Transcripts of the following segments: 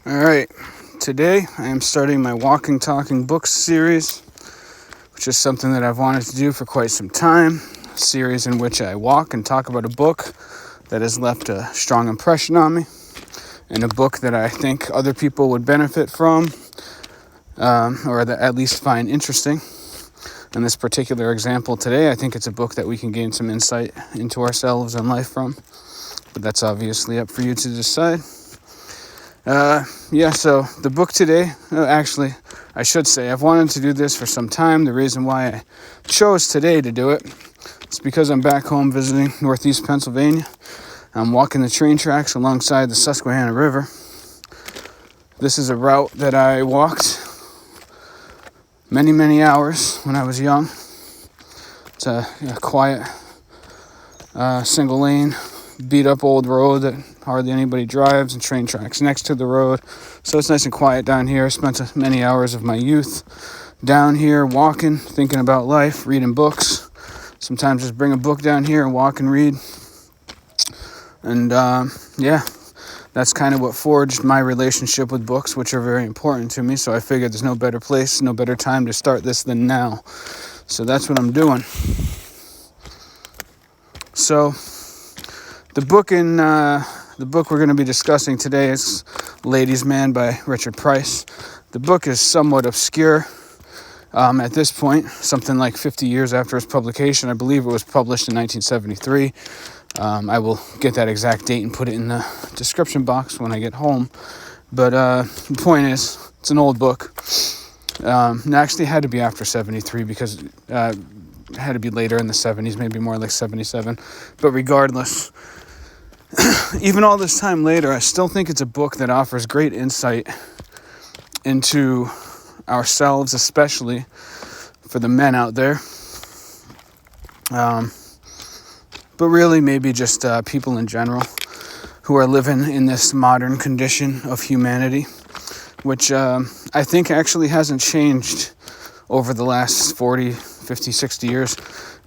Alright, today I am starting my Walking Talking Books series, which is something that I've wanted to do for quite some time. A series in which I walk and talk about a book that has left a strong impression on me, and a book that I think other people would benefit from, or that at least find interesting. In this particular example today, I think it's a book that we can gain some insight into ourselves and life from, but that's obviously up for you to decide. So the book today, actually, I should say, I've wanted to do this for some time. The reason why I chose today to do it is because I'm back home visiting Northeast Pennsylvania. I'm walking the train tracks alongside the Susquehanna River. This is a route that I walked many, many hours when I was young. It's a quiet, single lane, beat up old road that hardly anybody drives, and train tracks next to the road. So it's nice and quiet down here. I spent many hours of my youth down here walking, thinking about life, reading books. Sometimes just bring a book down here and walk and read. And that's kind of what forged my relationship with books, which are very important to me. So I figured there's no better place, no better time to start this than now. So that's what I'm doing. So the book we're going to be discussing today is Ladies' Man by Richard Price. The book is somewhat obscure at this point, something like 50 years after its publication. I believe it was published in 1973. I will get that exact date and put it in the description box when I get home. But the point is, it's an old book. It actually had to be after 73 because it had to be later in the 70s, maybe more like 77. But regardless, even all this time later, I still think it's a book that offers great insight into ourselves, especially for the men out there. But really maybe just people in general who are living in this modern condition of humanity, which I think actually hasn't changed over the last 40, 50, 60 years,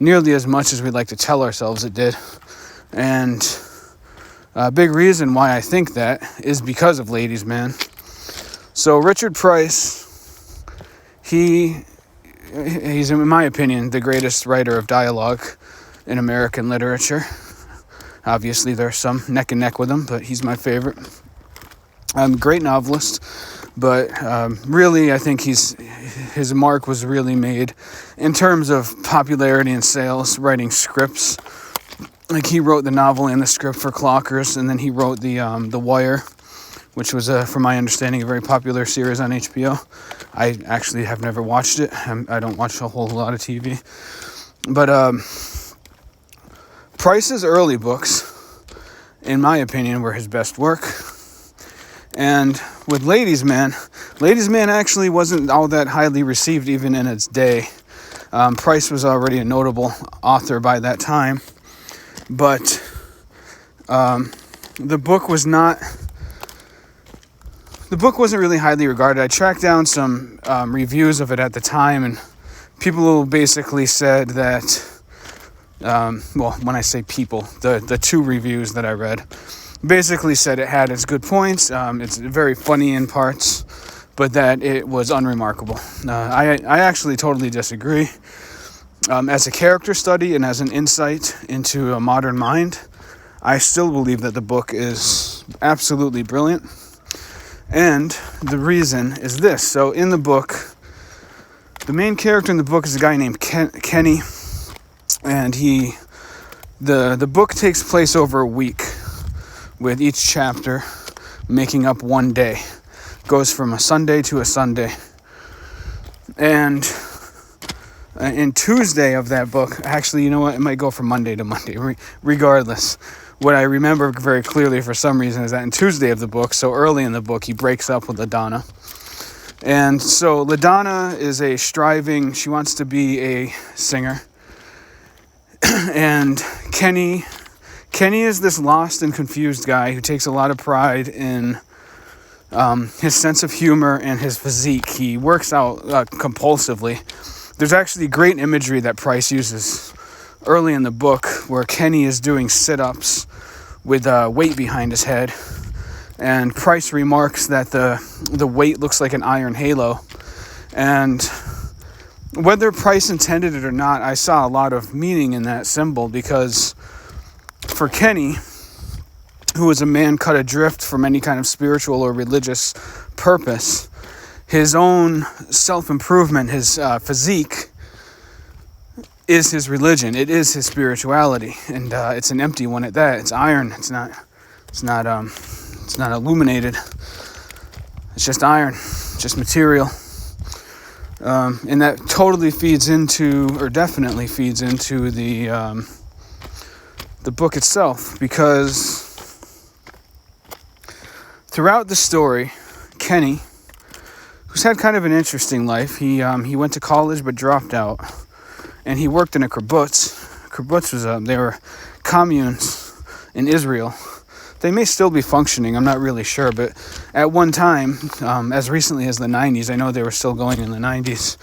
nearly as much as we'd like to tell ourselves it did. And a big reason why I think that is because of Ladies' Man. So Richard Price, he's in my opinion the greatest writer of dialogue in American literature. Obviously there's some neck and neck with him, but he's my favorite. Great novelist, but really I think his mark was really made in terms of popularity and sales, writing scripts. Like he wrote the novel and the script for Clockers, and then he wrote the Wire, which was, from my understanding, a very popular series on HBO. I actually have never watched it. I don't watch a whole lot of TV. But Price's early books, in my opinion, were his best work. And with Ladies' Man actually wasn't all that highly received even in its day. Price was already a notable author by that time. But the book wasn't really highly regarded. I tracked down some reviews of it at the time, and people basically said that, when I say people, the two reviews that I read basically said it had its good points. It's very funny in parts, but that it was unremarkable. I actually totally disagree. As a character study and as an insight into a modern mind, I still believe that the book is absolutely brilliant. And the reason is this. So in the book, the main character in the book is a guy named Kenny. And the book takes place over a week, with each chapter making up one day. Goes from a Sunday to a Sunday. And in Tuesday of that book, actually, you know what? It might go from Monday to Monday. Regardless, what I remember very clearly for some reason is that in Tuesday of the book, so early in the book, he breaks up with LaDonna. And so LaDonna is she wants to be a singer. And Kenny is this lost and confused guy who takes a lot of pride in his sense of humor and his physique. He works out compulsively. There's actually great imagery that Price uses early in the book where Kenny is doing sit-ups with weight behind his head. And Price remarks that the weight looks like an iron halo. And whether Price intended it or not, I saw a lot of meaning in that symbol, because for Kenny, who was a man cut adrift from any kind of spiritual or religious purpose, his own self-improvement, his physique, is his religion. It is his spirituality, and it's an empty one at that. It's iron. It's not illuminated. It's just iron. It's just material. And that totally feeds into, or definitely feeds into the book itself, because throughout the story, Kenny, who's had kind of an interesting life, he went to college but dropped out, and he worked in a kibbutz. Kibbutz was they were communes in Israel. They may still be functioning, I'm not really sure, but at one time, as recently as the 90s, I know they were still going in the 90s,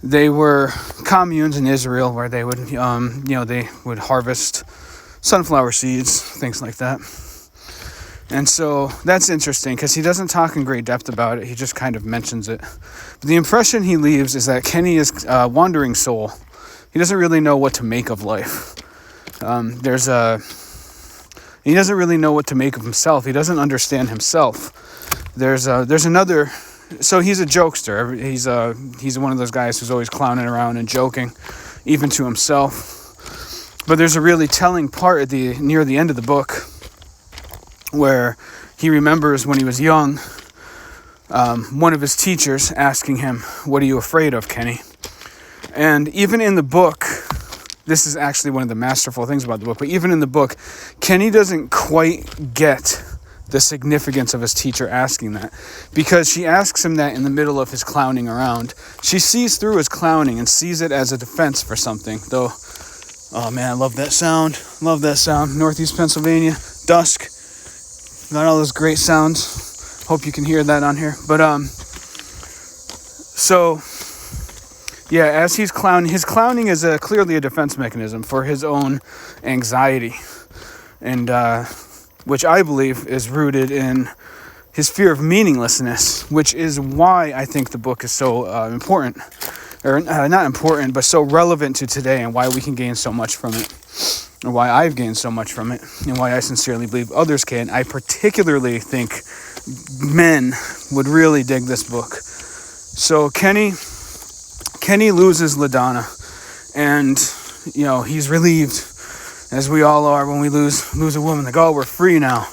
they were communes in Israel where they would, they would harvest sunflower seeds, things like that. And so that's interesting, because he doesn't talk in great depth about it, he just kind of mentions it. But the impression he leaves is that Kenny is a wandering soul. He doesn't really know what to make of life. He doesn't really know what to make of himself. He doesn't understand himself. There's another. So he's a jokester. He's one of those guys who's always clowning around and joking, even to himself. But there's a really telling part near the end of the book where he remembers when he was young, one of his teachers asking him, "What are you afraid of, Kenny?" And even in the book, this is actually one of the masterful things about the book, but even in the book, Kenny doesn't quite get the significance of his teacher asking that, because she asks him that in the middle of his clowning around. She sees through his clowning and sees it as a defense for something, though. Oh man, I love that sound. Northeast Pennsylvania, dusk. Got all those great sounds. Hope you can hear that on here. But, so... yeah, as he's clowning, his clowning is clearly a defense mechanism for his own anxiety, and which I believe is rooted in his fear of meaninglessness, which is why I think the book is so important, or not important, but so relevant to today, and why we can gain so much from it, or why I've gained so much from it, and why I sincerely believe others can. I particularly think men would really dig this book. So Kenny loses LaDonna, and he's relieved, as we all are when we lose a woman. Like, oh, we're free now.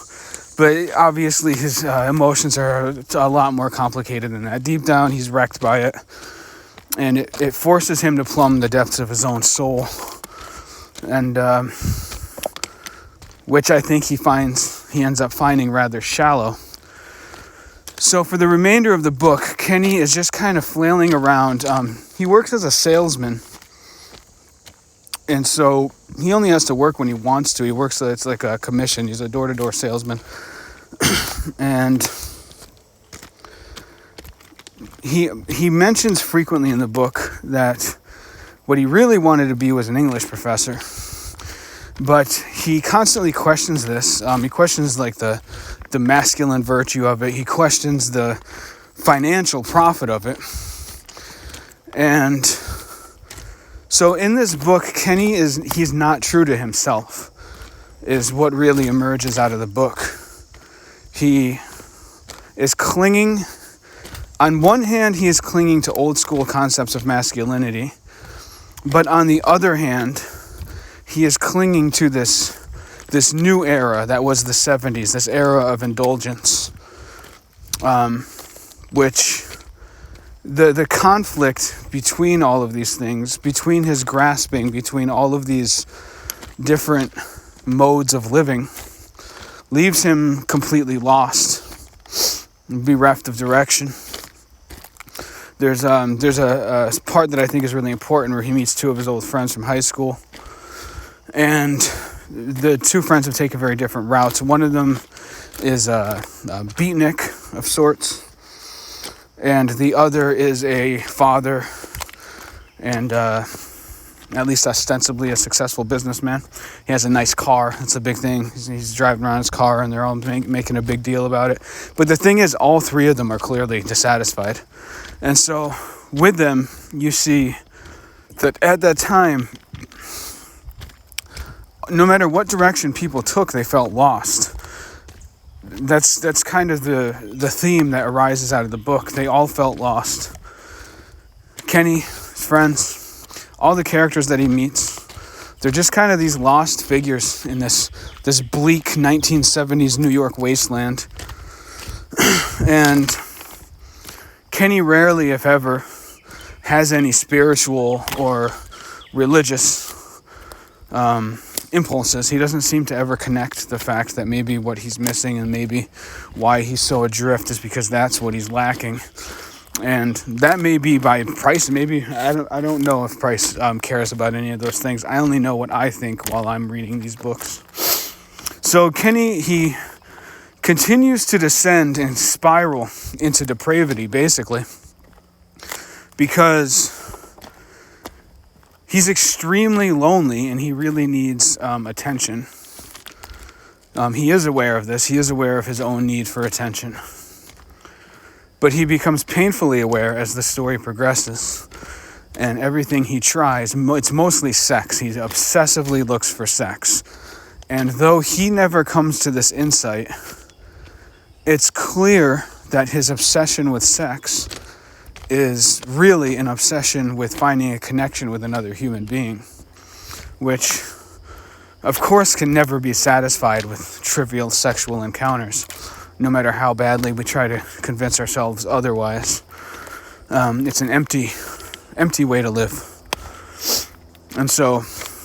But obviously his emotions are a lot more complicated than that. Deep down, he's wrecked by it, and it forces him to plumb the depths of his own soul, and which I think he ends up finding rather shallow. So for the remainder of the book, Kenny is just kind of flailing around. He works as a salesman, and so he only has to work when he wants to. He works, it's like a commission. He's a door-to-door salesman. And he mentions frequently in the book that what he really wanted to be was an English professor. But he constantly questions this. He questions like the masculine virtue of it. He questions the financial profit of it. And so in this book, Kenny he's not true to himself, is what really emerges out of the book. He is clinging, on one hand, he is clinging to old school concepts of masculinity, but on the other hand, he is clinging to this new era that was the 70s, this era of indulgence, which the conflict between all of these things, between his grasping, between all of these different modes of living, leaves him completely lost, bereft of direction. There's a part that I think is really important where he meets two of his old friends from high school, and the two friends have taken very different routes. One of them is a beatnik of sorts, and the other is a father and at least ostensibly a successful businessman. He has a nice car. That's a big thing. He's driving around his car, and they're all making a big deal about it. But the thing is, all three of them are clearly dissatisfied. And so with them, you see that at that time, no matter what direction people took, they felt lost. That's kind of the theme that arises out of the book. They all felt lost. Kenny, his friends, all the characters that he meets, they're just kind of these lost figures in this bleak 1970s New York wasteland. And Kenny rarely, if ever, has any spiritual or religious impulses. He doesn't seem to ever connect the fact that maybe what he's missing and maybe why he's so adrift is because that's what he's lacking. And that may be by Price. Maybe I don't know if Price cares about any of those things. I only know what I think while I'm reading these books. So Kenny, he continues to descend and spiral into depravity, basically, because he's extremely lonely and he really needs attention. He is aware of this. He is aware of his own need for attention. But he becomes painfully aware as the story progresses. And everything he tries, it's mostly sex. He obsessively looks for sex. And though he never comes to this insight, it's clear that his obsession with sex is really an obsession with finding a connection with another human being, which, of course, can never be satisfied with trivial sexual encounters, no matter how badly we try to convince ourselves otherwise. It's an empty way to live. And so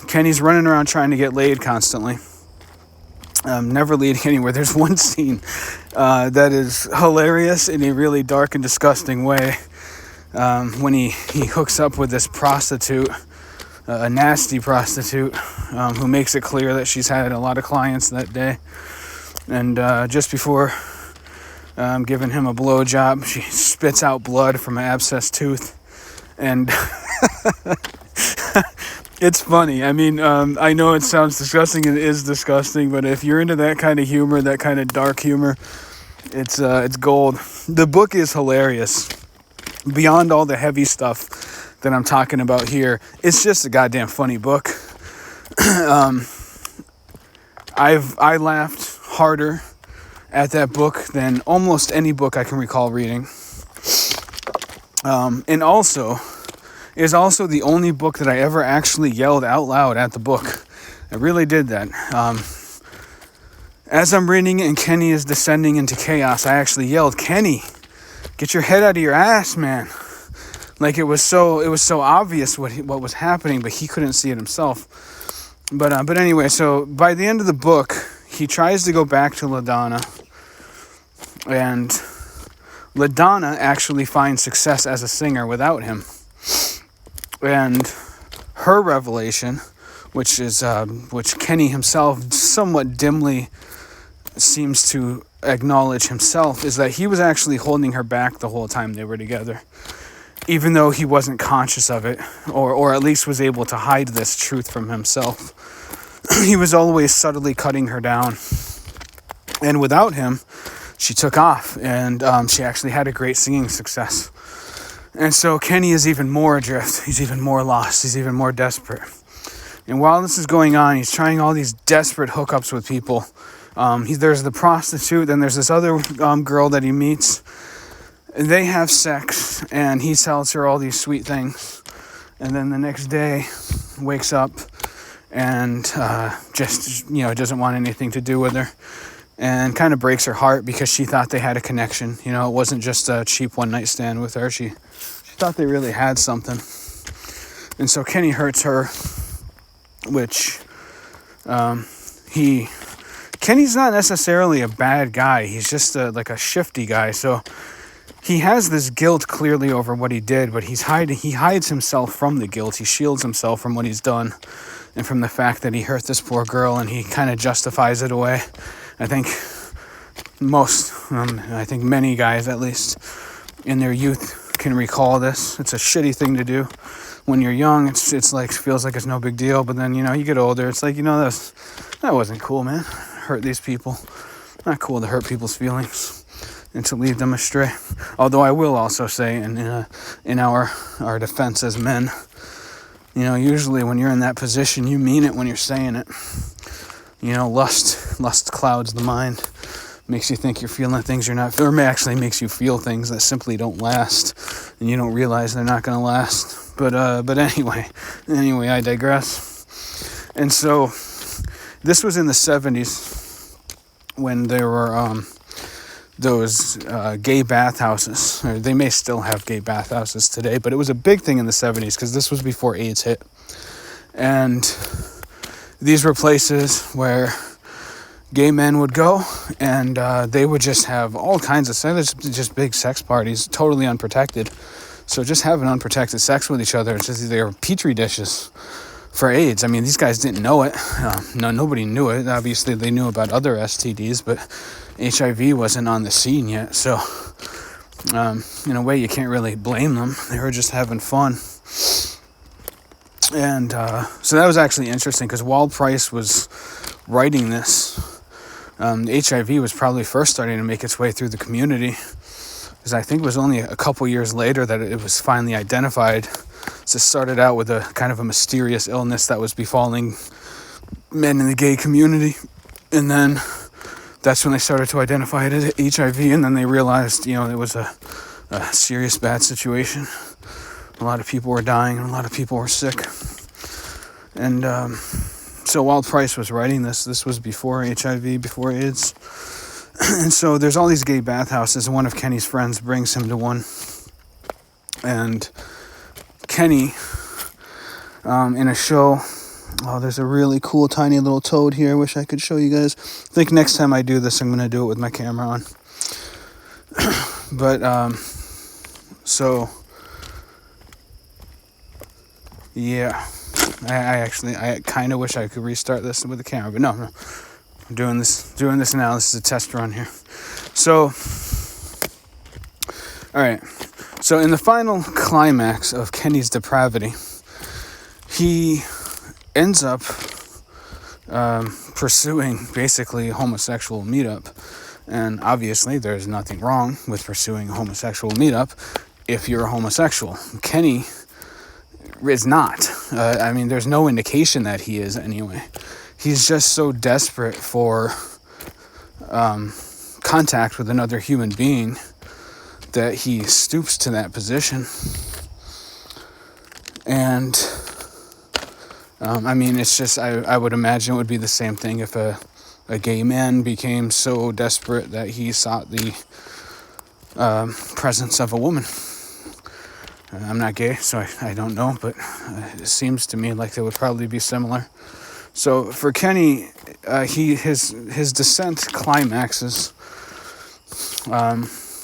Kenny's running around trying to get laid constantly, never leading anywhere. There's one scene that is hilarious in a really dark and disgusting way, when he hooks up with this prostitute, a nasty prostitute, who makes it clear that she's had a lot of clients that day. And just before giving him a blowjob, she spits out blood from an abscessed tooth. And it's funny. I mean, I know it sounds disgusting, and it is disgusting, but if you're into that kind of humor, that kind of dark humor, it's gold. The book is hilarious. Beyond all the heavy stuff that I'm talking about here, it's just a goddamn funny book. I laughed harder at that book than almost any book I can recall reading. And also, it is also the only book that I ever actually yelled out loud at the book. I really did that. As I'm reading it and Kenny is descending into chaos, I actually yelled, "Kenny, get your head out of your ass, man." Like it was so obvious what was happening, but he couldn't see it himself. But anyway, so by the end of the book, he tries to go back to LaDonna, and LaDonna actually finds success as a singer without him. And her revelation, which Kenny himself somewhat dimly seems to acknowledge himself, is that he was actually holding her back the whole time they were together, even though he wasn't conscious of it, or at least was able to hide this truth from himself. He was always subtly cutting her down. And without him, she took off, and she actually had a great singing success. And so Kenny is even more adrift. He's even more lost. He's even more desperate. And while this is going on, he's trying all these desperate hookups with people. There's the prostitute, then there's this other girl that he meets. And they have sex, and he tells her all these sweet things. And then the next day, wakes up and doesn't want anything to do with her. And kind of breaks her heart because she thought they had a connection. You know, it wasn't just a cheap one-night stand with her. She thought they really had something. And so Kenny hurts her, which Kenny's not necessarily a bad guy. He's just like a shifty guy. So he has this guilt clearly over what he did, but he hides himself from the guilt. He shields himself from what he's done and from the fact that he hurt this poor girl, and he kind of justifies it away. I think many guys, at least in their youth, can recall this. It's a shitty thing to do. when you're young, it's like, feels like it's no big deal. But then, you get older, it's like, that wasn't cool, man. Hurt these people. Not cool to hurt people's feelings and to lead them astray. Although I will also say, in our defense as men, usually when you're in that position, you mean it when you're saying it. Lust clouds the mind, makes you think you're feeling things you're not, or actually makes you feel things that simply don't last, and you don't realize they're not going to last. But anyway, I digress. And so this was in the 70s when there were those gay bathhouses. Or they may still have gay bathhouses today, but it was a big thing in the 70s because this was before AIDS hit. And these were places where gay men would go, and they would just have all kinds of sex, just big sex parties, totally unprotected. So just having unprotected sex with each other, it's just, they were petri dishes for AIDS. I mean, these guys didn't know it. Nobody knew it. Obviously, they knew about other STDs, but HIV wasn't on the scene yet. So, in a way, you can't really blame them. They were just having fun. And so that was actually interesting, because while Price was writing this, HIV was probably first starting to make its way through the community, because I think it was only a couple years later that it was finally identified. So it started out with a kind of a mysterious illness that was befalling men in the gay community, and then that's when they started to identify it as HIV, and then they realized, it was a serious bad situation. A lot of people were dying, and a lot of people were sick. And so while Price was writing this was before HIV, before AIDS. And so there's all these gay bathhouses, and one of Kenny's friends brings him to one. And Kenny, in a show, there's a really cool tiny little toad here. I wish I could show you guys. I think next time I do this, I'm going to do it with my camera on. But, so, yeah. I kind of wish I could restart this with the camera, but no. I'm doing this now. This is a test run here. So, all right. So in the final climax of Kenny's depravity, he ends up pursuing basically a homosexual meetup. And obviously there's nothing wrong with pursuing a homosexual meetup if you're a homosexual. Kenny is not. There's no indication that he is anyway. He's just so desperate for contact with another human being that he stoops to that position. And it's just, I would imagine it would be the same thing if a gay man became so desperate that he sought the presence of a woman. I'm not gay, so I don't know, but it seems to me like they would probably be similar. So for Kenny, his descent climaxes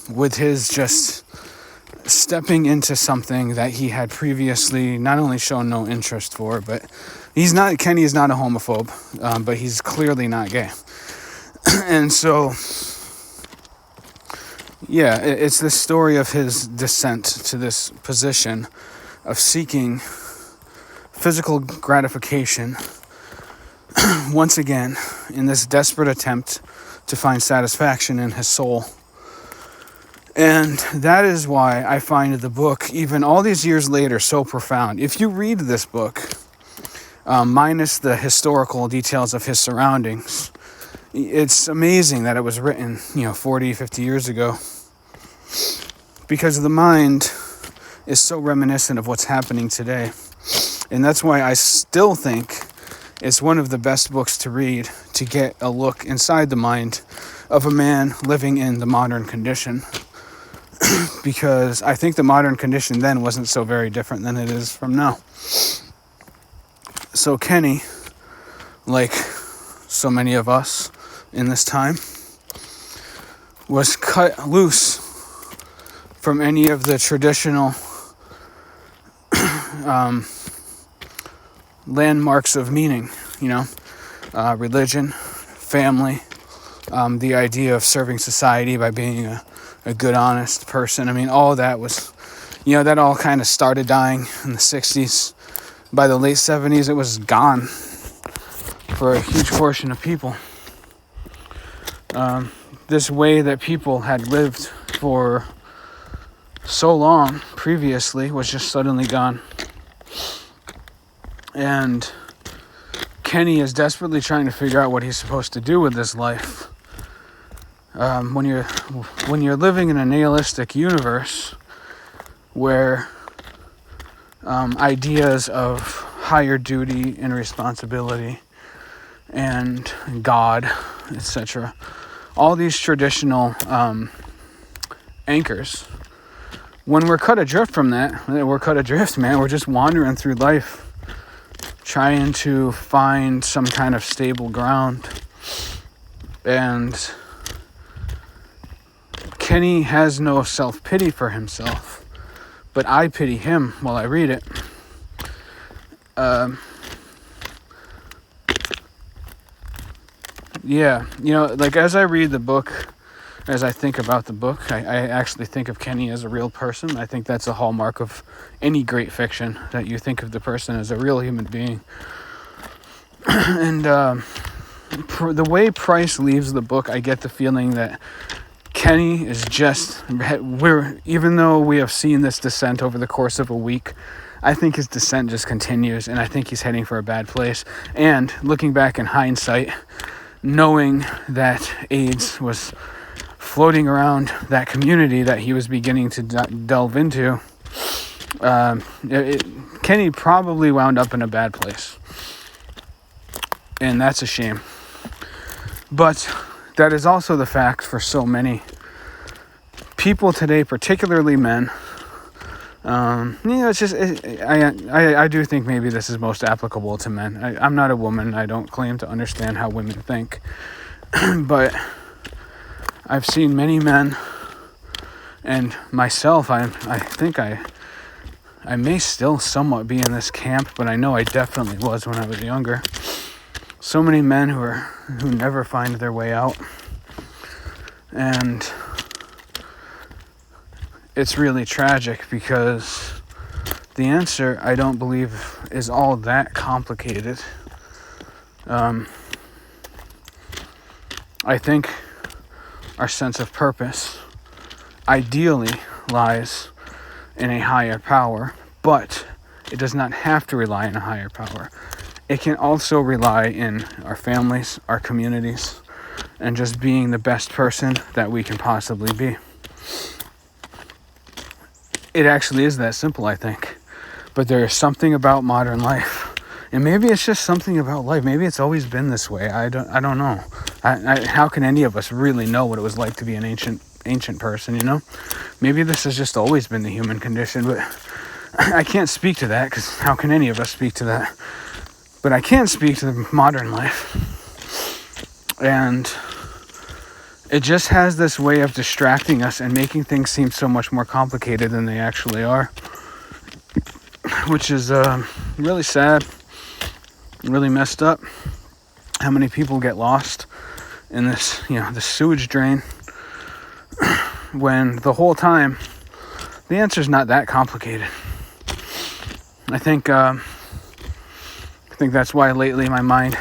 with his just stepping into something that he had previously not only shown no interest for, but Kenny is not a homophobe, but he's clearly not gay. And so, yeah, it's the story of his descent to this position of seeking physical gratification once again in this desperate attempt to find satisfaction in his soul. And that is why I find the book, even all these years later, so profound. If you read this book, minus the historical details of his surroundings, it's amazing that it was written, 40, 50 years ago. Because the mind is so reminiscent of what's happening today. And that's why I still think it's one of the best books to read to get a look inside the mind of a man living in the modern condition. Because I think the modern condition then wasn't so very different than it is from now. So Kenny, like so many of us in this time, was cut loose from any of the traditional landmarks of meaning, religion, family, the idea of serving society by being a good, honest person. All of that was that all kind of started dying in the 60s. By the late 70s, it was gone for a huge portion of people. This way that people had lived for so long previously was just suddenly gone. And Kenny is desperately trying to figure out what he's supposed to do with his life. When you're living in a nihilistic universe where ideas of higher duty and responsibility and God, etc., all these traditional anchors, when we're cut adrift from that, we're cut adrift, man. We're just wandering through life, trying to find some kind of stable ground. And Kenny has no self-pity for himself, but I pity him while I read it. As I read the book, as I think about the book, I actually think of Kenny as a real person. I think that's a hallmark of any great fiction, that you think of the person as a real human being. And the way Price leaves the book, I get the feeling that Kenny is even though we have seen this descent over the course of a week, I think his descent just continues, and I think he's heading for a bad place. And looking back in hindsight, knowing that AIDS was floating around that community that he was beginning to delve into, Kenny probably wound up in a bad place. And that's a shame. But that is also the fact for so many people today, particularly men. It's just, I do think maybe this is most applicable to men. I'm not a woman. I don't claim to understand how women think. But I've seen many men, and myself, I think I may still somewhat be in this camp, but I know I definitely was when I was younger. So many men who never find their way out. And it's really tragic because the answer, I don't believe, is all that complicated. I think our sense of purpose ideally lies in a higher power, but it does not have to rely on a higher power. It can also rely in our families, our communities, and just being the best person that we can possibly be. It actually is that simple, I think. But there is something about modern life, and maybe it's just something about life. Maybe it's always been this way. I don't know. How can any of us really know what it was like to be an ancient person? Maybe this has just always been the human condition. But I can't speak to that, because how can any of us speak to that? But I can speak to the modern life, and it just has this way of distracting us and making things seem so much more complicated than they actually are, which is really sad, really messed up. How many people get lost in this, the sewage drain, when the whole time the answer's not that complicated. I think that's why lately in my mind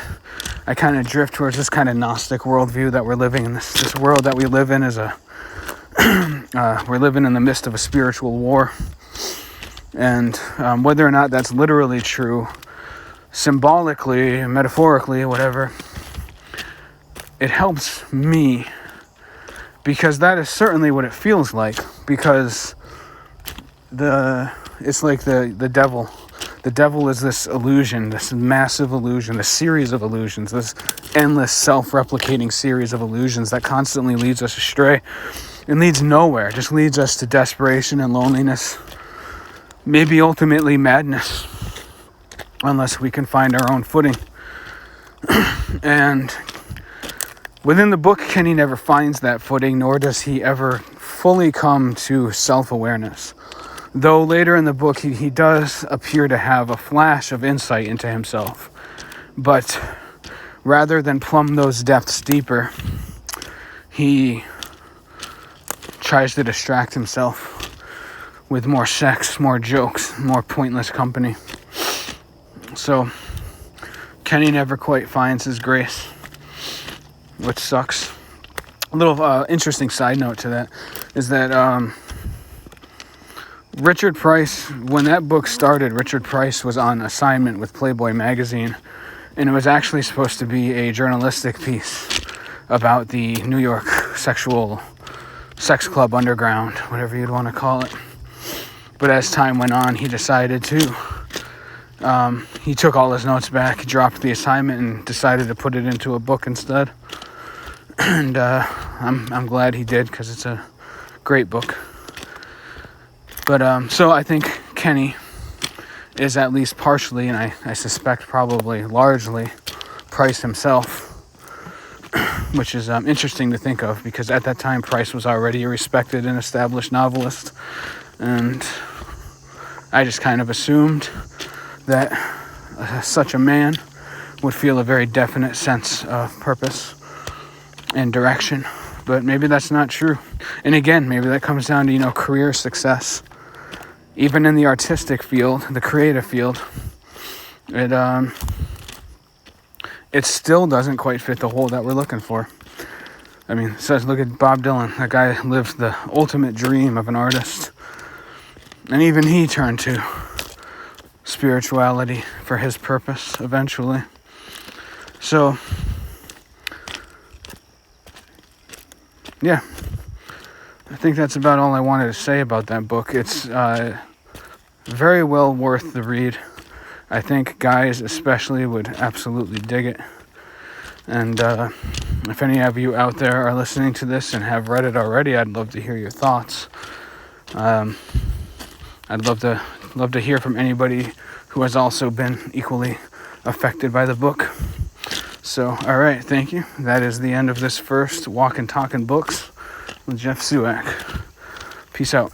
I kind of drift towards this kind of Gnostic worldview that we're living in. This world that we live in is we're living in the midst of a spiritual war. And whether or not that's literally true, symbolically, metaphorically, whatever, it helps me, because that is certainly what it feels like. Because it's like the devil. The devil is this illusion, this massive illusion, this series of illusions, this endless self-replicating series of illusions that constantly leads us astray and leads nowhere. Just leads us to desperation and loneliness, maybe ultimately madness, unless we can find our own footing. And within the book, Kenny never finds that footing, nor does he ever fully come to self-awareness. Though later in the book, he does appear to have a flash of insight into himself. But rather than plumb those depths deeper, he tries to distract himself with more sex, more jokes, more pointless company. So Kenny never quite finds his grace, which sucks. A little interesting side note to that is that Richard Price, when that book started, Richard Price was on assignment with Playboy magazine, and it was actually supposed to be a journalistic piece about the New York sexual sex club underground, whatever you'd want to call it. But as time went on, he decided to he took all his notes back, dropped the assignment, and decided to put it into a book instead. And I'm glad he did, because it's a great book. But so I think Kenny is at least partially, and I suspect probably largely, Price himself, which is interesting to think of, because at that time Price was already a respected and established novelist, and I just kind of assumed that such a man would feel a very definite sense of purpose and direction. But maybe that's not true. And again, maybe that comes down to, career success. Even in the artistic field, the creative field, it still doesn't quite fit the hole that we're looking for. I mean, look at Bob Dylan. That guy lived the ultimate dream of an artist. And even he turned to spirituality for his purpose eventually. So, yeah, I think that's about all I wanted to say about that book. It's very well worth the read. I think guys especially would absolutely dig it. And if any of you out there are listening to this and have read it already, I'd love to hear your thoughts. I'd love to hear from anybody who has also been equally affected by the book. So, all right, thank you. That is the end of this first Walkin' Talkin' Books with Jeff Suak. Peace out.